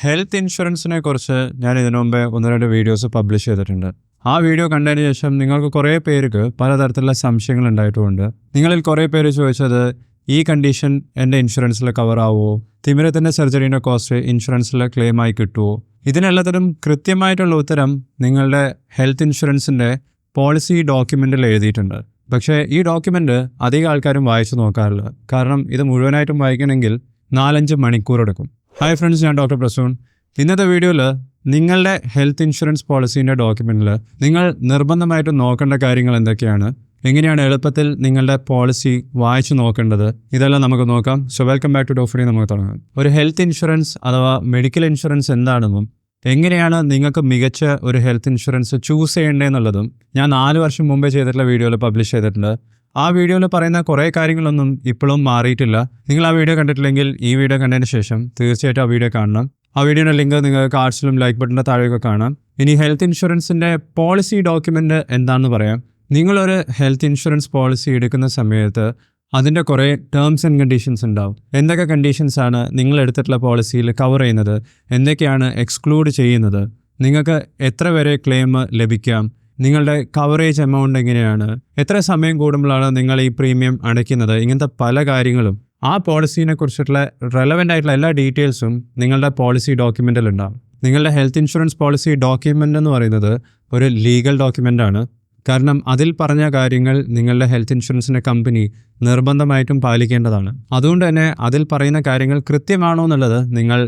Health ഇൻഷുറൻസിനെ കുറിച്ച് ഞാൻ ഇതിനു മുമ്പേ 1-2 വീഡിയോസ് പബ്ലിഷ് ചെയ്തിട്ടുണ്ട്. ആ വീഡിയോ കണ്ടതിന് ശേഷം നിങ്ങൾക്ക് കുറേ പേർക്ക് പലതരത്തിലുള്ള സംശയങ്ങൾ ഉണ്ടായിട്ടുമുണ്ട്. നിങ്ങളിൽ കുറേ പേര് ചോദിച്ചത്, ഈ കണ്ടീഷൻ എൻ്റെ ഇൻഷുറൻസിൽ കവർ ആവുമോ, തിമിരത്തിൻ്റെ സർജറീൻ്റെ കോസ്റ്റ് ഇൻഷുറൻസിൽ ക്ലെയിമായി കിട്ടുമോ? ഇതിനെല്ലാത്തിനും കൃത്യമായിട്ടുള്ള ഉത്തരം നിങ്ങളുടെ ഹെൽത്ത് ഇൻഷുറൻസിൻ്റെ പോളിസി ഡോക്യുമെൻറ്റിൽ എഴുതിയിട്ടുണ്ട്. പക്ഷേ ഈ ഡോക്യുമെൻ്റ് അധികം ആൾക്കാരും വായിച്ചു നോക്കാറില്ല. കാരണം ഇത് മുഴുവനായിട്ടും വായിക്കണമെങ്കിൽ 4-5 മണിക്കൂർ എടുക്കും. ഹായ് ഫ്രണ്ട്സ്, ഞാൻ ഡോക്ടർ പ്രസൂൺ. ഇന്നത്തെ വീഡിയോയിൽ നിങ്ങളുടെ ഹെൽത്ത് ഇൻഷുറൻസ് പോളിസീൻ്റെ ഡോക്യുമെൻറ്റിൽ നിങ്ങൾ നിർബന്ധമായിട്ട് നോക്കേണ്ട കാര്യങ്ങൾ എന്തൊക്കെയാണ്, എങ്ങനെയാണ് എളുപ്പത്തിൽ നിങ്ങളുടെ പോളിസി വായിച്ചു നോക്കേണ്ടത്, ഇതെല്ലാം നമുക്ക് നോക്കാം. സോ വെൽക്കം ബാക്ക് ടു ഡോഫ്രി. നമുക്ക് തുടങ്ങാം. ഒരു ഹെൽത്ത് ഇൻഷുറൻസ് അഥവാ മെഡിക്കൽ ഇൻഷുറൻസ് എന്താണെന്നും എങ്ങനെയാണ് നിങ്ങൾക്ക് മികച്ച ഒരു ഹെൽത്ത് ഇൻഷുറൻസ് ചൂസ് ചെയ്യേണ്ടതെന്നുള്ളതും ഞാൻ 4 വർഷം മുമ്പേ ചെയ്തിട്ടുള്ള വീഡിയോയിൽ പബ്ലിഷ് ചെയ്തിട്ടുണ്ട്. ആ വീഡിയോയിൽ പറയുന്ന കുറേ കാര്യങ്ങളൊന്നും ഇപ്പോഴും മാറിയിട്ടില്ല. നിങ്ങൾ ആ വീഡിയോ കണ്ടിട്ടില്ലെങ്കിൽ ഈ വീഡിയോ കണ്ടതിന് ശേഷം തീർച്ചയായിട്ടും ആ വീഡിയോ കാണണം. ആ വീഡിയോയുടെ ലിങ്ക് നിങ്ങൾക്ക് കാർഡ്സിലും ലൈക്ക് ബട്ടൻ്റെ താഴെയൊക്കെ കാണാം. ഇനി ഹെൽത്ത് ഇൻഷുറൻസിൻ്റെ പോളിസി ഡോക്യുമെൻ്റ് എന്താണെന്ന് പറയാം. നിങ്ങളൊരു ഹെൽത്ത് ഇൻഷുറൻസ് പോളിസി എടുക്കുന്ന സമയത്ത് അതിൻ്റെ കുറേ ടേംസ് ആൻഡ് കണ്ടീഷൻസ് ഉണ്ടാവും. എന്തൊക്കെ കണ്ടീഷൻസാണ് നിങ്ങൾ എടുത്തിട്ടുള്ള പോളിസിയിൽ കവർ ചെയ്യുന്നത്, എന്തൊക്കെയാണ് എക്സ്ക്ലൂഡ് ചെയ്യുന്നത്, നിങ്ങൾക്ക് എത്ര വരെ ക്ലെയിം ലഭിക്കാം, നിങ്ങളുടെ കവറേജ് എമൗണ്ട് എങ്ങനെയാണ്, എത്ര സമയം കൂടുമ്പോഴാണ് നിങ്ങൾ ഈ പ്രീമിയം അടയ്ക്കുന്നത്, ഇങ്ങനത്തെ പല കാര്യങ്ങളും ആ പോളിസീനെ കുറിച്ചിട്ടുള്ള റെലവൻ്റ് ആയിട്ടുള്ള എല്ലാ ഡീറ്റെയിൽസും നിങ്ങളുടെ പോളിസി ഡോക്യുമെൻറ്റിൽ ഉണ്ടാകും. നിങ്ങളുടെ ഹെൽത്ത് ഇൻഷുറൻസ് പോളിസി ഡോക്യുമെൻ്റ് എന്ന് പറയുന്നത് ഒരു ലീഗൽ ഡോക്യുമെൻ്റാണ്. കാരണം അതിൽ പറഞ്ഞ കാര്യങ്ങൾ നിങ്ങളുടെ ഹെൽത്ത് ഇൻഷുറൻസിൻ്റെ കമ്പനി നിർബന്ധമായിട്ടും പാലിക്കേണ്ടതാണ്. അതുകൊണ്ട് തന്നെ അതിൽ പറയുന്ന കാര്യങ്ങൾ കൃത്യമാണോ എന്നുള്ളത് നിങ്ങൾ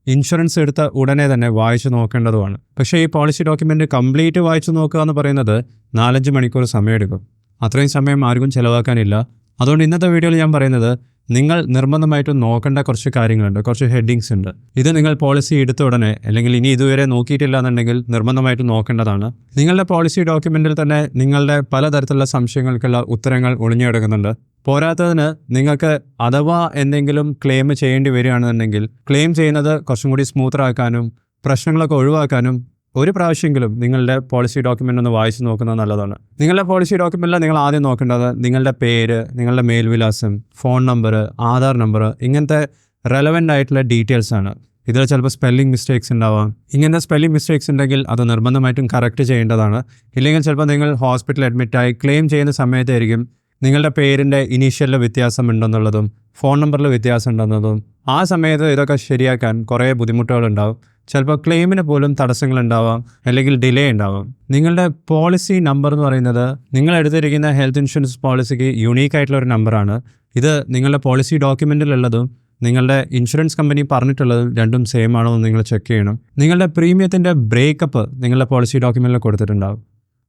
ഇൻഷുറൻസ് എടുത്ത ഉടനെ തന്നെ വായിച്ചു നോക്കേണ്ടതുമാണ്. പക്ഷേ ഈ പോളിസി ഡോക്യുമെൻ്റ് കംപ്ലീറ്റ് വായിച്ചു നോക്കുക എന്ന് പറയുന്നത് 4-5 മണിക്കൂർ സമയമെടുക്കും. അത്രയും സമയം ആർക്കും ചിലവാക്കാനില്ല. അതുകൊണ്ട് ഇന്നത്തെ വീഡിയോയിൽ ഞാൻ പറയുന്നത്, നിങ്ങൾ നിർബന്ധമായിട്ടും നോക്കേണ്ട കുറച്ച് കാര്യങ്ങളുണ്ട്, കുറച്ച് ഹെഡിങ്സ് ഉണ്ട്. ഇത് നിങ്ങൾ പോളിസി എടുത്ത ഉടനെ, അല്ലെങ്കിൽ ഇനി ഇതുവരെ നോക്കിയിട്ടില്ല എന്നുണ്ടെങ്കിൽ നിർബന്ധമായിട്ടും നോക്കേണ്ടതാണ്. നിങ്ങളുടെ പോളിസി ഡോക്യുമെൻറ്റിൽ തന്നെ നിങ്ങളുടെ പലതരത്തിലുള്ള സംശയങ്ങൾക്കുള്ള ഉത്തരങ്ങൾ ഒളിഞ്ഞു കിടക്കുന്നുണ്ട്. പോരാത്തതിന് നിങ്ങൾക്ക് അഥവാ എന്തെങ്കിലും ക്ലെയിം ചെയ്യേണ്ടി വരികയാണെന്നുണ്ടെങ്കിൽ ക്ലെയിം ചെയ്യുന്നത് കുറച്ചും കൂടി സ്മൂത്തറാക്കാനും പ്രശ്നങ്ങളൊക്കെ ഒഴിവാക്കാനും ഒരു പ്രാവശ്യമെങ്കിലും നിങ്ങളുടെ പോളിസി ഡോക്യുമെൻ്റ് ഒന്ന് വായിച്ച് നോക്കുന്നത് നല്ലതാണ്. നിങ്ങളുടെ പോളിസി ഡോക്യുമെൻറ്റിൽ നിങ്ങൾ ആദ്യം നോക്കേണ്ടത് നിങ്ങളുടെ പേര്, നിങ്ങളുടെ മേൽവിലാസം, ഫോൺ നമ്പർ, ആധാർ നമ്പർ, ഇങ്ങനത്തെ റെലവൻ്റ് ആയിട്ടുള്ള ഡീറ്റെയിൽസ് ആണ്. ഇതിൽ ചിലപ്പോൾ സ്പെല്ലിംഗ് മിസ്റ്റേക്സ് ഉണ്ടാവാം. ഇങ്ങനത്തെ സ്പെല്ലിംഗ് മിസ്റ്റേക്സ് ഉണ്ടെങ്കിൽ അത് നിർബന്ധമായിട്ടും കറക്റ്റ് ചെയ്യേണ്ടതാണ്. ഇല്ലെങ്കിൽ ചിലപ്പോൾ നിങ്ങൾ ഹോസ്പിറ്റലിൽ അഡ്മിറ്റായി ക്ലെയിം ചെയ്യുന്ന സമയത്തായിരിക്കും നിങ്ങളുടെ പേരിൻ്റെ ഇനീഷ്യലിൽ വ്യത്യാസം ഉണ്ടെന്നുള്ളതും ഫോൺ നമ്പറിൽ വ്യത്യാസം ഉണ്ടെന്നതും. ആ സമയത്ത് ഇതൊക്കെ ശരിയാക്കാൻ കുറേ ബുദ്ധിമുട്ടുകളുണ്ടാവും. ചിലപ്പോൾ ക്ലെയിമിന് പോലും തടസ്സങ്ങളുണ്ടാവാം, അല്ലെങ്കിൽ ഡിലേ ഉണ്ടാവാം. നിങ്ങളുടെ പോളിസി നമ്പർ എന്ന് പറയുന്നത് നിങ്ങൾ എടുത്തിരിക്കുന്ന ഹെൽത്ത് ഇൻഷുറൻസ് പോളിസിക്ക് യുണീക്കായിട്ടുള്ള ഒരു നമ്പറാണ്. ഇത് നിങ്ങളുടെ പോളിസി ഡോക്യുമെൻറ്റിലുള്ളതും നിങ്ങളുടെ ഇൻഷുറൻസ് കമ്പനി പറഞ്ഞിട്ടുള്ളതും രണ്ടും സെയിം ആണോ എന്ന് നിങ്ങൾ ചെക്ക് ചെയ്യണം. നിങ്ങളുടെ പ്രീമിയത്തിൻ്റെ ബ്രേക്കപ്പ് നിങ്ങളുടെ പോളിസി ഡോക്യുമെൻറ്റിൽ കൊടുത്തിട്ടുണ്ടാവും.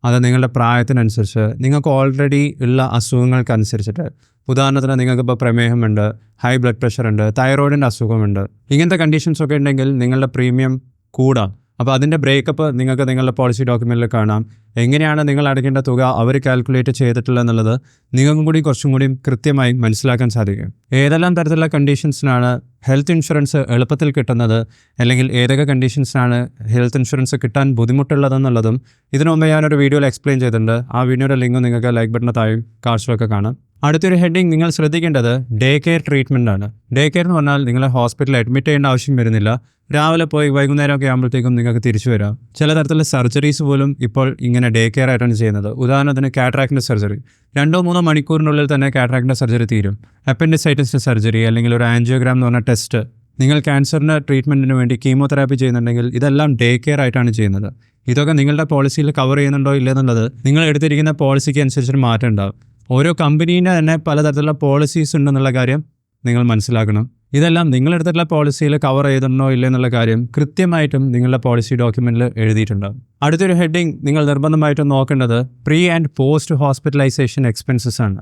അത് നിങ്ങളുടെ പ്രായത്തിനനുസരിച്ച്, നിങ്ങൾക്ക് ഓൾറെഡി ഉള്ള അസുഖങ്ങൾക്കനുസരിച്ചിട്ട്. ഉദാഹരണത്തിന് നിങ്ങൾക്കിപ്പോൾ പ്രമേഹമുണ്ട്, ഹൈ ബ്ലഡ് പ്രഷറുണ്ട്, തൈറോയിഡിൻ്റെ അസുഖമുണ്ട്, ഇങ്ങനത്തെ കണ്ടീഷൻസൊക്കെ ഉണ്ടെങ്കിൽ നിങ്ങളുടെ പ്രീമിയം കൂടാം. അപ്പോൾ അതിൻ്റെ ബ്രേക്കപ്പ് നിങ്ങൾക്ക് നിങ്ങളുടെ പോളിസി ഡോക്യുമെൻറ്റിൽ കാണാം. എങ്ങനെയാണ് നിങ്ങൾ അടയ്ക്കേണ്ട തുക അവർ കാൽക്കുലേറ്റ് ചെയ്തിട്ടുള്ളത് എന്നുള്ളത് നിങ്ങൾക്കും കൂടി കുറച്ചും കൂടി കൃത്യമായി മനസ്സിലാക്കാൻ സാധിക്കും. ഏതെല്ലാം തരത്തിലുള്ള കണ്ടീഷൻസിനാണ് ഹെൽത്ത് ഇൻഷുറൻസ് എളുപ്പത്തിൽ കിട്ടുന്നത്, അല്ലെങ്കിൽ ഏതൊക്കെ കണ്ടീഷൻസിനാണ് ഹെൽത്ത് ഇൻഷുറൻസ് കിട്ടാൻ ബുദ്ധിമുട്ടുള്ളതെന്നുള്ളതും ഇതിനു മുമ്പ് ഞാനൊരു വീഡിയോയിൽ എക്സ്പ്ലെയിൻ ചെയ്തിട്ടുണ്ട്. ആ വീഡിയോയുടെ ലിങ്ക് നിങ്ങൾക്ക് ലൈക്ക് ബട്ടൻ്റെ താഴെ കാർഡ്സിലൊക്കെ കാണാം. അടുത്തൊരു ഹെഡിങ് നിങ്ങൾ ശ്രദ്ധിക്കേണ്ടത് ഡേ കെയർ ട്രീറ്റ്മെൻ്റ് ആണ്. ഡേ കെയർ എന്ന് പറഞ്ഞാൽ നിങ്ങളെ ഹോസ്പിറ്റലിൽ അഡ്മിറ്റ് ചെയ്യേണ്ട ആവശ്യം വരുന്നില്ല. രാവിലെ പോയി വൈകുന്നേരമൊക്കെ ആകുമ്പോഴത്തേക്കും നിങ്ങൾക്ക് തിരിച്ചു വരാം. ചില തരത്തിലുള്ള സർജറീസ് പോലും ഇപ്പോൾ ഇങ്ങനെ ഡേ കെയർ ആയിട്ടാണ് ചെയ്യുന്നത്. ഉദാഹരണത്തിന് കാറ്ററാക്റ്റിൻ്റെ സർജറി 2-3 മണിക്കൂറിനുള്ളിൽ തന്നെ കാറ്ററാക്റ്റിൻ്റെ സർജറി തീരും. അപ്പൻഡിസൈറ്റിസിൻ്റെ സർജറി, അല്ലെങ്കിൽ ഒരു ആൻജിയോഗ്രാം എന്ന് പറഞ്ഞ ടെസ്റ്റ്, നിങ്ങൾ ക്യാൻസറിൻ്റെ ട്രീറ്റ്മെൻറ്റിന് വേണ്ടി കീമോതെറാപ്പി ചെയ്യുന്നുണ്ടെങ്കിൽ ഇതെല്ലാം ഡേ കെയർ ആയിട്ടാണ് ചെയ്യുന്നത്. ഇതൊക്കെ നിങ്ങളുടെ പോളിസിയിൽ കവർ ചെയ്യുന്നുണ്ടോ ഇല്ലെന്നുള്ളത് നിങ്ങൾ എടുത്തിരിക്കുന്ന പോളിസിക്ക് അനുസരിച്ചൊരു മാറ്റം ഉണ്ടാകും. ഓരോ കമ്പനീൻ്റെ തന്നെ പലതരത്തിലുള്ള പോളിസീസ് ഉണ്ടെന്നുള്ള കാര്യം നിങ്ങൾ മനസ്സിലാക്കണം. ഇതെല്ലാം നിങ്ങളെടുത്തിട്ടുള്ള പോളിസിയിൽ കവർ ചെയ്തിട്ടുണ്ടോ ഇല്ലെന്നുള്ള കാര്യം കൃത്യമായിട്ടും നിങ്ങളുടെ പോളിസി ഡോക്യുമെൻറ്റിൽ എഴുതിയിട്ടുണ്ടാകും. അടുത്തൊരു ഹെഡിങ് നിങ്ങൾ നിർബന്ധമായിട്ടും നോക്കേണ്ടത് pre and post hospitalisation expenses ആണ്.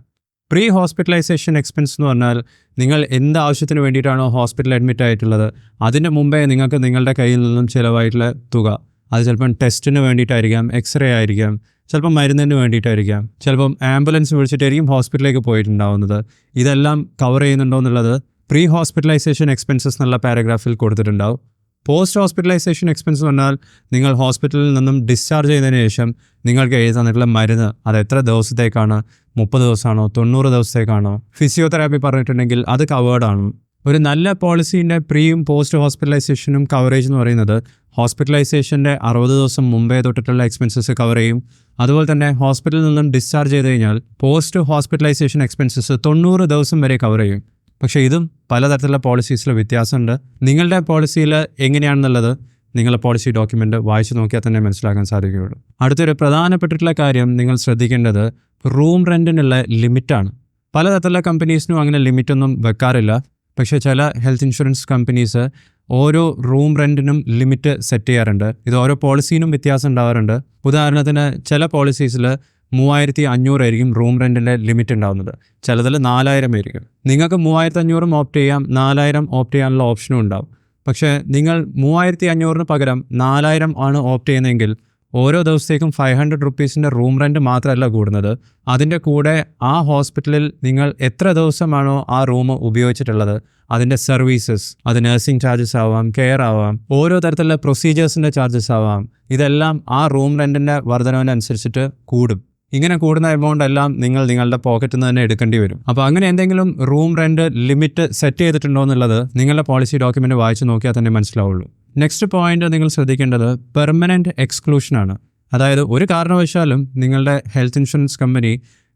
പ്രീ ഹോസ്പിറ്റലൈസേഷൻ എക്സ്പെൻസ് എന്ന് പറഞ്ഞാൽ നിങ്ങൾ എന്ത് ആവശ്യത്തിന് വേണ്ടിയിട്ടാണോ ഹോസ്പിറ്റലിൽ അഡ്മിറ്റ് ആയിട്ടുള്ളത് അതിന് മുമ്പേ നിങ്ങൾക്ക് നിങ്ങളുടെ കയ്യിൽ നിന്നും ചിലവായിട്ടുള്ള തുക, അത് ചിലപ്പം ടെസ്റ്റിന് വേണ്ടിയിട്ടായിരിക്കാം, എക്സ്റേ ആയിരിക്കാം, ചിലപ്പം മരുന്നിന് വേണ്ടിയിട്ടായിരിക്കാം, ചിലപ്പം ആംബുലൻസ് വിളിച്ചിട്ടായിരിക്കും ഹോസ്പിറ്റലിലേക്ക് പോയിട്ടുണ്ടാവുന്നത്. ഇതെല്ലാം കവർ ചെയ്യുന്നുണ്ടോ എന്നുള്ളത് പ്രീ ഹോസ്പിറ്റലൈസേഷൻ എക്സ്പെൻസസ് എന്നുള്ള പാരഗ്രാഫിൽ കൊടുത്തിട്ടുണ്ടാവും. പോസ്റ്റ് ഹോസ്പിറ്റലൈസേഷൻ എക്സ്പെൻസ് പറഞ്ഞാൽ നിങ്ങൾ ഹോസ്പിറ്റലിൽ നിന്നും ഡിസ്ചാർജ് ചെയ്തതിന് ശേഷം നിങ്ങൾക്ക് എഴുതി തന്നിട്ടുള്ള മരുന്ന് അത് എത്ര ദിവസത്തേക്കാണ്, 30 ദിവസമാണോ 90 ദിവസത്തേക്കാണോ, ഫിസിയോതെറാപ്പി പറഞ്ഞിട്ടുണ്ടെങ്കിൽ അത് കവേർഡാണ്. ഒരു നല്ല പോളിസീൻ്റെ പ്രീയും പോസ്റ്റ് ഹോസ്പിറ്റലൈസേഷനും കവറേജ് എന്ന് പറയുന്നത് ഹോസ്പിറ്റലൈസേഷൻ്റെ 60 ദിവസം മുമ്പേ തൊട്ടിട്ടുള്ള എക്സ്പെൻസസ് കവർ ചെയ്യും. അതുപോലെ തന്നെ ഹോസ്പിറ്റലിൽ നിന്നും ഡിസ്ചാർജ് ചെയ്ത് കഴിഞ്ഞാൽ പോസ്റ്റ് ഹോസ്പിറ്റലൈസേഷൻ എക്സ്പെൻസസ് 90 ദിവസം വരെ കവർ ചെയ്യും. പക്ഷേ ഇതും പലതരത്തിലുള്ള പോളിസീസിൽ വ്യത്യാസമുണ്ട്. നിങ്ങളുടെ പോളിസിയിൽ എങ്ങനെയാണെന്നുള്ളത് നിങ്ങളുടെ പോളിസി ഡോക്യുമെൻ്റ് വായിച്ചു നോക്കിയാൽ തന്നെ മനസ്സിലാക്കാൻ സാധിക്കുകയുള്ളൂ. അടുത്തൊരു പ്രധാനപ്പെട്ടിട്ടുള്ള കാര്യം നിങ്ങൾ ശ്രദ്ധിക്കേണ്ടത് റൂം റെൻറ്റിനുള്ള ലിമിറ്റാണ്. പലതരത്തിലുള്ള കമ്പനീസിനും അങ്ങനെ ലിമിറ്റൊന്നും വെക്കാറില്ല. പക്ഷേ ചില ഹെൽത്ത് ഇൻഷുറൻസ് കമ്പനീസ് ഓരോ റൂം റെൻറ്റിനും ലിമിറ്റ് സെറ്റ് ചെയ്യാറുണ്ട്. ഇത് ഓരോ പോളിസീനും വ്യത്യാസം ഉണ്ടാവാറുണ്ട്. ഉദാഹരണത്തിന് ചില പോളിസീസിൽ 3500 ആയിരിക്കും റൂം റെൻറ്റിൻ്റെ ലിമിറ്റ് ഉണ്ടാകുന്നത്, ചിലതിൽ 4000 ആയിരിക്കും. നിങ്ങൾക്ക് 3500 ഓപ്റ്റ് ചെയ്യാം, 4000 ഓപ്റ്റ് ചെയ്യാനുള്ള ഓപ്ഷനും ഉണ്ടാവും. പക്ഷേ നിങ്ങൾ 3500 പകരം 4000 ആണ് ഓപ്റ്റ് ചെയ്യുന്നതെങ്കിൽ ഓരോ ദിവസത്തേക്കും 500 റുപ്പീസിൻ്റെ റൂം റെൻറ്റ് മാത്രമല്ല കൂടുന്നത്, അതിൻ്റെ കൂടെ ആ ഹോസ്പിറ്റലിൽ നിങ്ങൾ എത്ര ദിവസമാണോ ആ റൂം ഉപയോഗിച്ചിട്ടുള്ളത് അതിൻ്റെ സർവീസസ്, അത് നഴ്സിംഗ് ചാർജസ് ആവാം, കെയർ ആവാം, ഓരോ തരത്തിലുള്ള പ്രൊസീജിയേഴ്സിൻ്റെ ചാർജസ് ആവാം, ഇതെല്ലാം ആ റൂം റെൻറ്റിൻ്റെ വർധനവിനനുസരിച്ചിട്ട് കൂടും. ഇങ്ങനെ കൂടുന്ന എമൗണ്ട് എല്ലാം നിങ്ങൾ നിങ്ങളുടെ പോക്കറ്റിൽ നിന്ന് തന്നെ എടുക്കേണ്ടി വരും. അപ്പോൾ അങ്ങനെ എന്തെങ്കിലും റൂം റെൻറ്റ് ലിമിറ്റ് സെറ്റ് ചെയ്തിട്ടുണ്ടോ എന്നുള്ളത് നിങ്ങളുടെ പോളിസി ഡോക്യുമെൻ്റ് വായിച്ച് നോക്കിയാൽ തന്നെ മനസ്സിലാവുള്ളൂ. നെക്സ്റ്റ് പോയിന്റ് നിങ്ങൾ ശ്രദ്ധിക്കേണ്ടത് പെർമനൻറ്റ് എക്സ്ക്ലൂഷനാണ്. അതായത് ഒരു കാരണവശാലും നിങ്ങളുടെ ഹെൽത്ത് ഇൻഷുറൻസ് കമ്പനി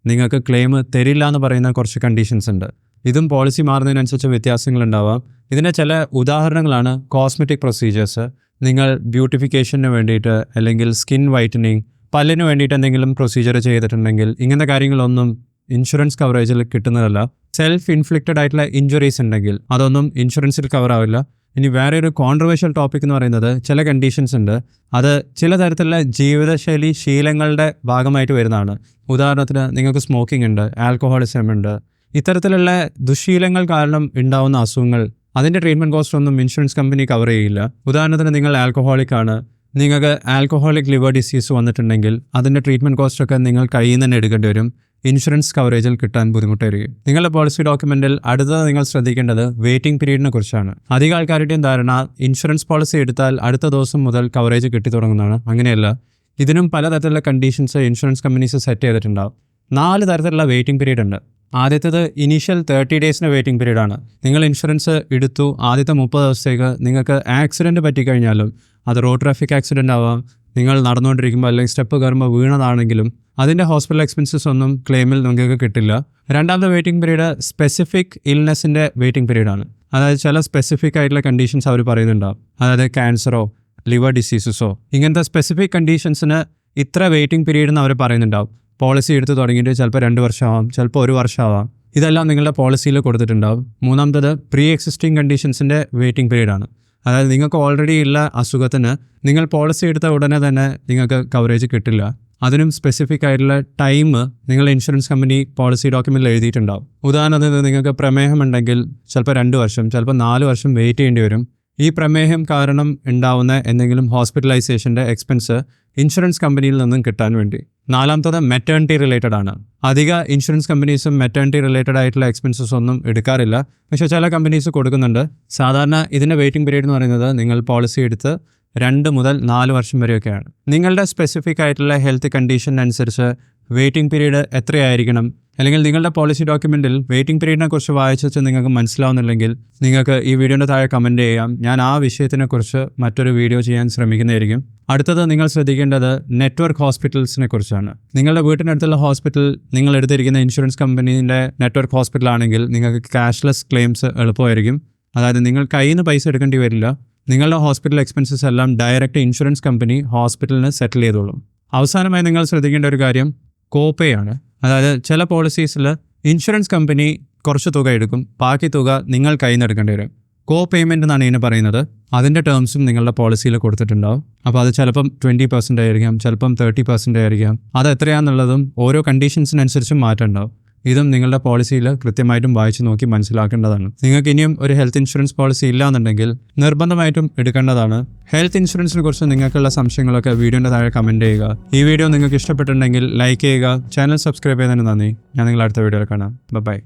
നിങ്ങൾക്ക് ക്ലെയിം തരില്ല എന്ന് പറയുന്ന കുറച്ച് കണ്ടീഷൻസ് ഉണ്ട്. ഇതും പോളിസി മാറുന്നതിനനുസരിച്ച് വ്യത്യാസങ്ങളുണ്ടാവാം. ഇതിൻ്റെ ചില ഉദാഹരണങ്ങളാണ് കോസ്മെറ്റിക് പ്രൊസീജിയേഴ്സ്. നിങ്ങൾ ബ്യൂട്ടിഫിക്കേഷന് വേണ്ടിയിട്ട് അല്ലെങ്കിൽ സ്കിൻ വൈറ്റനിങ്, പല്ലിന് വേണ്ടിയിട്ട് എന്തെങ്കിലും പ്രൊസീജിയർ ചെയ്തിട്ടുണ്ടെങ്കിൽ ഇങ്ങനത്തെ കാര്യങ്ങളൊന്നും ഇൻഷുറൻസ് കവറേജിൽ കിട്ടുന്നതല്ല. സെൽഫ് ഇൻഫ്ലിക്റ്റഡ് ആയിട്ടുള്ള ഇഞ്ചുറീസ് ഉണ്ടെങ്കിൽ അതൊന്നും ഇൻഷുറൻസിൽ കവർ ആവില്ല. ഇനി വേറെ ഒരു കോൺട്രവേഴ്ഷ്യൽ ടോപ്പിക് എന്ന് പറയുന്നത് ചില കണ്ടീഷൻസ് ഉണ്ട്, അത് ചില തരത്തിലുള്ള ജീവിതശൈലി ശീലങ്ങളുടെ ഭാഗമായിട്ട് വരുന്നതാണ്. ഉദാഹരണത്തിന് നിങ്ങൾക്ക് സ്മോക്കിംഗ് ഉണ്ട്, ആൽക്കഹോളിസം ഉണ്ട്. ഇത്തരത്തിലുള്ള ദുശീലങ്ങൾ കാരണം ഉണ്ടാവുന്ന അസുഖങ്ങൾ, അതിൻ്റെ ട്രീറ്റ്മെൻറ്റ് കോസ്റ്റ് ഒന്നും ഇൻഷുറൻസ് കമ്പനി കവർ ചെയ്യില്ല. ഉദാഹരണത്തിന് നിങ്ങൾ ആൽക്കഹോളിക് ആണ്, നിങ്ങൾക്ക് ആൽക്കഹോളിക് ലിവർ ഡിസീസ് വന്നിട്ടുണ്ടെങ്കിൽ അതിൻ്റെ ട്രീറ്റ്മെൻറ്റ് കോസ്റ്റൊക്കെ നിങ്ങൾ കയ്യിൽ നിന്ന് തന്നെ എടുക്കേണ്ടി വരും. ഇൻഷുറൻസ് കവറേജിൽ കിട്ടാൻ ബുദ്ധിമുട്ടായിരിക്കും. നിങ്ങളുടെ പോളിസി ഡോക്യുമെൻറ്റിൽ അടുത്തത് നിങ്ങൾ ശ്രദ്ധിക്കേണ്ടത് വെയിറ്റിംഗ് പീരീഡിനെ കുറിച്ചാണ്. അധികം ആൾക്കാരുടെയും ധാരണ ഇൻഷുറൻസ് പോളിസി എടുത്താൽ അടുത്ത ദിവസം മുതൽ കവറേജ് കിട്ടി തുടങ്ങുന്നതാണ്. അങ്ങനെയല്ല, ഇതിനും പലതരത്തിലുള്ള കണ്ടീഷൻസ് ഇൻഷുറൻസ് കമ്പനീസ് സെറ്റ് ചെയ്തിട്ടുണ്ടാവും. 4 തരത്തിലുള്ള വെയിറ്റിംഗ് പീരീഡ് ഉണ്ട്. ആദ്യത്തേത് ഇനീഷ്യൽ 30 ഡേയ്സിൻ്റെ വെയിറ്റിംഗ് പീരീഡാണ്. നിങ്ങൾ ഇൻഷുറൻസ് എടുത്തു, ആദ്യത്തെ 30 ദിവസത്തേക്ക് നിങ്ങൾക്ക് ആക്സിഡൻറ്റ് പറ്റിക്കഴിഞ്ഞാലും, അത് റോഡ് ട്രാഫിക് ആക്സിഡൻ്റ് ആവാം, നിങ്ങൾ നടന്നുകൊണ്ടിരിക്കുമ്പോൾ അല്ലെങ്കിൽ സ്റ്റെപ്പ് കയറുമ്പോൾ വീണതാണെങ്കിലും അതിൻ്റെ ഹോസ്പിറ്റൽ എക്സ്പെൻസസ് ഒന്നും ക്ലെയിമിൽ നിങ്ങൾക്ക് കിട്ടില്ല. രണ്ടാമത്തെ വെയിറ്റിംഗ് പീരീഡ് സ്പെസിഫിക് ഇൽനെസ്സിൻ്റെ വെയിറ്റിംഗ് പീരീഡാണ്. അതായത് ചില സ്പെസിഫിക് ആയിട്ടുള്ള കണ്ടീഷൻസ് അവർ പറയുന്നുണ്ടാവും. അതായത് ക്യാൻസറോ ലിവർ ഡിസീസസോ ഇങ്ങനത്തെ സ്പെസിഫിക് കണ്ടീഷൻസിന് ഇത്ര വെയിറ്റിംഗ് പീരീഡ് എന്ന് അവർ പറയുന്നുണ്ടാവും. പോളിസി എടുത്ത് തുടങ്ങിയിട്ട് ചിലപ്പോൾ 2 വർഷമാവാം, ചിലപ്പോൾ 1 വർഷമാവാം. ഇതെല്ലാം നിങ്ങളുടെ പോളിസിയിൽ കൊടുത്തിട്ടുണ്ടാവും. മൂന്നാമത്തത് പ്രീ എക്സിസ്റ്റിംഗ് കണ്ടീഷൻസിൻ്റെ വെയിറ്റിംഗ് പീരീഡാണ്. അതായത് നിങ്ങൾക്ക് ഓൾറെഡി ഉള്ള അസുഖത്തിന് നിങ്ങൾ പോളിസി എടുത്ത ഉടനെ തന്നെ നിങ്ങൾക്ക് കവറേജ് കിട്ടില്ല. അതിനും സ്പെസിഫിക് ആയിട്ടുള്ള ടൈം നിങ്ങൾ ഇൻഷുറൻസ് കമ്പനി പോളിസി ഡോക്യുമെൻറ്റിൽ എഴുതിയിട്ടുണ്ടാവും. ഉദാഹരണത്തിന് നിങ്ങൾക്ക് പ്രമേഹം ഉണ്ടെങ്കിൽ ചിലപ്പോൾ 2 വർഷം, ചിലപ്പോൾ 4 വർഷം വെയിറ്റ് ചെയ്യേണ്ടി വരും. ഈ പ്രമേഹം കാരണം ഉണ്ടാവുന്ന എന്തെങ്കിലും ഹോസ്പിറ്റലൈസേഷൻ്റെ എക്സ്പെൻസ് ഇൻഷുറൻസ് കമ്പനിയിൽ നിന്നും കിട്ടാൻ വേണ്ടി. നാലാമത്തത് മെറ്റേണിറ്റി റിലേറ്റഡ് ആണ്. അധിക ഇൻഷുറൻസ് കമ്പനീസും മെറ്റേണിറ്റി റിലേറ്റഡ് ആയിട്ടുള്ള എക്സ്പെൻസസ് ഒന്നും എടുക്കാറില്ല, പക്ഷേ ചില കമ്പനീസ് കൊടുക്കുന്നുണ്ട്. സാധാരണ ഇതിൻ്റെ വെയിറ്റിംഗ് പീരീഡ് എന്ന് പറയുന്നത് നിങ്ങൾ പോളിസി എടുത്ത് 2 മുതൽ 4 വർഷം വരെയൊക്കെയാണ്. നിങ്ങളുടെ സ്പെസിഫിക് ആയിട്ടുള്ള ഹെൽത്ത് കണ്ടീഷൻ അനുസരിച്ച് വെയിറ്റിംഗ് പീരീഡ് എത്രയായിരിക്കണം, അല്ലെങ്കിൽ നിങ്ങളുടെ പോളിസി ഡോക്യുമെൻറ്റിൽ വെയിറ്റിംഗ് പീരീഡിനെ കുറിച്ച് വായിച്ചിട്ട് നിങ്ങൾക്ക് മനസ്സിലാവുന്നില്ലെങ്കിൽ നിങ്ങൾക്ക് ഈ വീഡിയോയുടെ താഴെ കമൻറ്റ് ചെയ്യാം. ഞാൻ ആ വിഷയത്തിനെക്കുറിച്ച് മറ്റൊരു വീഡിയോ ചെയ്യാൻ ശ്രമിക്കുന്നതായിരിക്കും. അടുത്തത് നിങ്ങൾ ശ്രദ്ധിക്കേണ്ടത് നെറ്റ്വർക്ക് ഹോസ്പിറ്റൽസിനെ കുറിച്ചാണ്. നിങ്ങളുടെ വീട്ടിനടുത്തുള്ള ഹോസ്പിറ്റൽ നിങ്ങൾ എടുത്തിരിക്കുന്ന ഇൻഷുറൻസ് കമ്പനീൻ്റെ നെറ്റ്വർക്ക് ഹോസ്പിറ്റലാണെങ്കിൽ നിങ്ങൾക്ക് ക്യാഷ്ലെസ് ക്ലെയിംസ് എളുപ്പമായിരിക്കും. അതായത് നിങ്ങൾ കയ്യിൽ നിന്ന് പൈസ എടുക്കേണ്ടി വരില്ല. നിങ്ങളുടെ ഹോസ്പിറ്റൽ എക്സ്പെൻസസ് എല്ലാം ഡയറക്റ്റ് ഇൻഷുറൻസ് കമ്പനി ഹോസ്പിറ്റലിന് സെറ്റിൽ ചെയ്തോളും. അവസാനമായി നിങ്ങൾ ശ്രദ്ധിക്കേണ്ട ഒരു കാര്യം കോപ്പേ ആണ്. അതായത് ചില പോളിസീസിൽ ഇൻഷുറൻസ് കമ്പനി കുറച്ച് തുക എടുക്കും, ബാക്കി തുക നിങ്ങൾ കയ്യിൽ നിന്ന് എടുക്കേണ്ടി വരും. കോ പേയ്മെൻ്റ് എന്നാണ് ഇതിന് പറയുന്നത്. അതിൻ്റെ ടേംസും നിങ്ങളുടെ പോളിസിയിൽ കൊടുത്തിട്ടുണ്ടാവും. അപ്പോൾ അത് ചിലപ്പം 20% ആയിരിക്കാം, ചിലപ്പം 30% ആയിരിക്കാം. അത് എത്രയാണെന്നുള്ളതും ഓരോ കണ്ടീഷൻസിനനുസരിച്ചും മാറ്റം ഉണ്ടാവും. ഇതും നിങ്ങളുടെ പോളിസിയിൽ കൃത്യമായിട്ടും വായിച്ച് നോക്കി മനസ്സിലാക്കേണ്ടതാണ്. നിങ്ങൾക്ക് ഇനിയും ഒരു ഹെൽത്ത് ഇൻഷുറൻസ് പോളിസി ഇല്ലാന്നുണ്ടെങ്കിൽ നിർബന്ധമായിട്ടും എടുക്കേണ്ടതാണ്. ഹെൽത്ത് ഇൻഷുറൻസിനെ കുറിച്ച് നിങ്ങൾക്കുള്ള സംശയങ്ങളൊക്കെ വീഡിയോൻ്റെ താഴെ കമൻറ്റ് ചെയ്യുക. ഈ വീഡിയോ നിങ്ങൾക്ക് ഇഷ്ടപ്പെട്ടിട്ടുണ്ടെങ്കിൽ ലൈക്ക് ചെയ്യുക. ചാനൽ സബ്സ്ക്രൈബ് ചെയ്യുന്നതിന് നന്ദി. ഞാൻ നിങ്ങളെ അടുത്ത വീഡിയോയിൽ കാണാം. ബൈ.